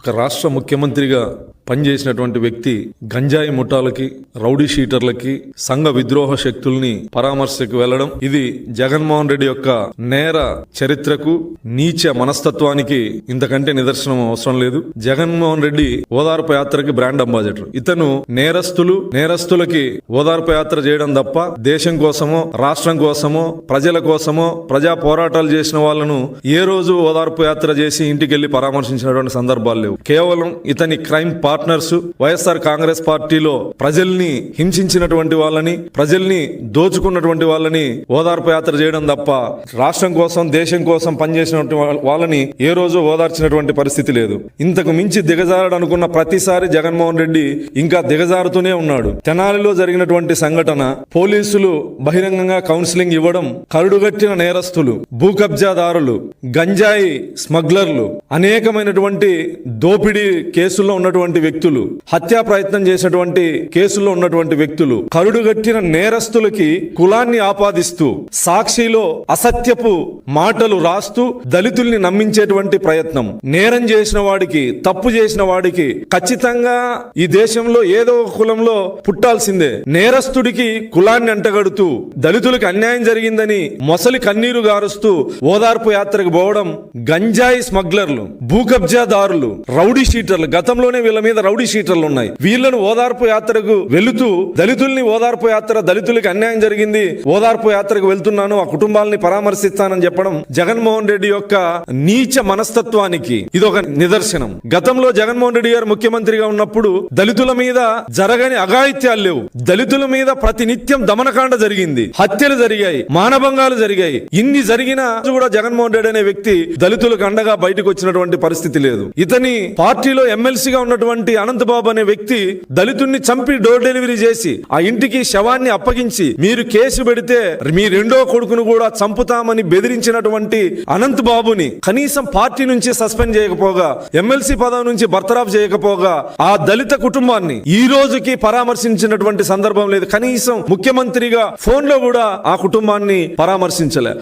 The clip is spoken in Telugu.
ఒక రాష్ట్ర ముఖ్యమంత్రిగా పనిచేసినటువంటి వ్యక్తి గంజాయి ముఠాలకి, రౌడీ షీటర్లకి, సంఘ విద్రోహ శక్తుల్ని పరామర్శకు వెళ్లడం ఇది జగన్మోహన్ రెడ్డి యొక్క నేర చరిత్రకు, నీచ మనస్తత్వానికి ఇంతకంటే నిదర్శనం అవసరం లేదు. జగన్మోహన్ రెడ్డి ఓదార్పు యాత్రకి బ్రాండ్ అంబాసిడర్. ఇతను నేరస్తులకి ఓదార్పు యాత్ర చేయడం తప్ప దేశం కోసమో, రాష్ట్రం కోసమో, ప్రజల కోసమో, ప్రజా పోరాటాలు చేసిన వాళ్ళను ఏ రోజు ఓదార్పు యాత్ర చేసి ఇంటికి వెళ్లి పరామర్శించినటువంటి సందర్భాలు లేవు. కేవలం ఇతని క్రైమ్ పార్ట్నర్స్ వైఎస్ఆర్ కాంగ్రెస్ పార్టీలో ప్రజల్ని హింసించినటువంటి వాళ్ళని, ప్రజల్ని దోచుకున్నటువంటి వాళ్ళని ఓదార్పు యాత్ర చేయడం తప్ప రాష్ట్రం కోసం, దేశం కోసం పనిచేసినటువంటి వాళ్ళని ఏ రోజు ఓదార్చినటువంటి పరిస్థితి లేదు. ఇంతకు మించి దిగజారడనుకున్న ప్రతిసారి జగన్మోహన్ రెడ్డి ఇంకా దిగజారుతూనే ఉన్నాడు. తెనాలిలో జరిగినటువంటి సంఘటన, పోలీసులు బహిరంగంగా కౌన్సిలింగ్ ఇవ్వడం, కరుడుగట్టిన నేరస్తులు, భూ కబ్జాదారులు, గంజాయి స్మగ్లర్లు, అనేకమైనటువంటి దోపిడీ కేసుల్లో ఉన్నటువంటి వ్యక్తులు, హత్యా ప్రయత్నం చేసినటువంటి కేసుల్లో ఉన్నటువంటి వ్యక్తులు, కరుడుగట్టిన నేరస్తులకి కులాన్ని ఆపాదిస్తూ, సాక్షిలో అసత్యపు మాటలు రాస్తూ దళితుల్ని నమ్మించేటువంటి ప్రయత్నం. నేరం చేసిన వాడికి, తప్పు చేసిన వాడికి ఖచ్చితంగా ఈ దేశంలో ఏదో ఒక కులంలో పుట్టాల్సిందే. నేరస్తుడికి కులాన్ని అంటగడుతూ దళితులకు అన్యాయం జరిగిందని మొసలి కన్నీరు గారుస్తూ ఓదార్పు యాత్రకు పోవడం గంజాయి స్మగ్లర్లు, భూ కబ్జాదారులు, రౌడీ షీటర్లు, గతంలోనే వీళ్ళ మీద రౌడీ షీటర్లు ఉన్నాయి. వీళ్ళను ఓదార్పు యాత్రకు వెళుతూ దళితుల్ని ఓదార్పు యాత్ర, దళితులకి అన్యాయం జరిగింది, ఓదార్పు యాత్రకు వెళ్తున్నాను, ఆ కుటుంబాలని పరామర్శిస్తానని చెప్పడం జగన్మోహన్ రెడ్డి యొక్క నీచ మనస్తత్వానికి ఇదొక నిదర్శనం. గతంలో జగన్మోహన్ రెడ్డి గారు ముఖ్యమంత్రిగా ఉన్నప్పుడు దళితుల మీద జరగని అఘాయిత్యాలు లేవు. దళితుల మీద ప్రతినిత్యం దమనకాండ జరిగింది, హత్యలు జరిగాయి, మానభంగాలు జరిగాయి. ఇన్ని జరిగినా కూడా జగన్మోహన్ రెడ్డి అనే వ్యక్తి దళితులకు అండగా బయటకు వచ్చినటువంటి పరిస్థితి లేదు. ఇతని పార్టీలో ఎమ్మెల్సీగా ఉన్నటువంటి అనంతబాబు అనే వ్యక్తి దళితుడిని చంపి డోర్ డెలివరీ చేసి ఆ ఇంటికి శవాన్ని అప్పగించి మీరు కేసు పెడితే మీ రెండో కొడుకును కూడా చంపుతామని బెదిరించినటువంటి అనంత్ బాబుని కనీసం పార్టీ నుంచి సస్పెండ్ చేయకపోగా, ఎమ్మెల్సీ పదవి నుంచి బర్తరాఫ్ చేయకపోగా ఆ దళిత కుటుంబాన్ని ఈ రోజుకి పరామర్శించినటువంటి సందర్భం లేదు. కనీసం ముఖ్యమంత్రిగా ఫోన్ లో కూడా ఆ కుటుంబాన్ని పరామర్శించలే.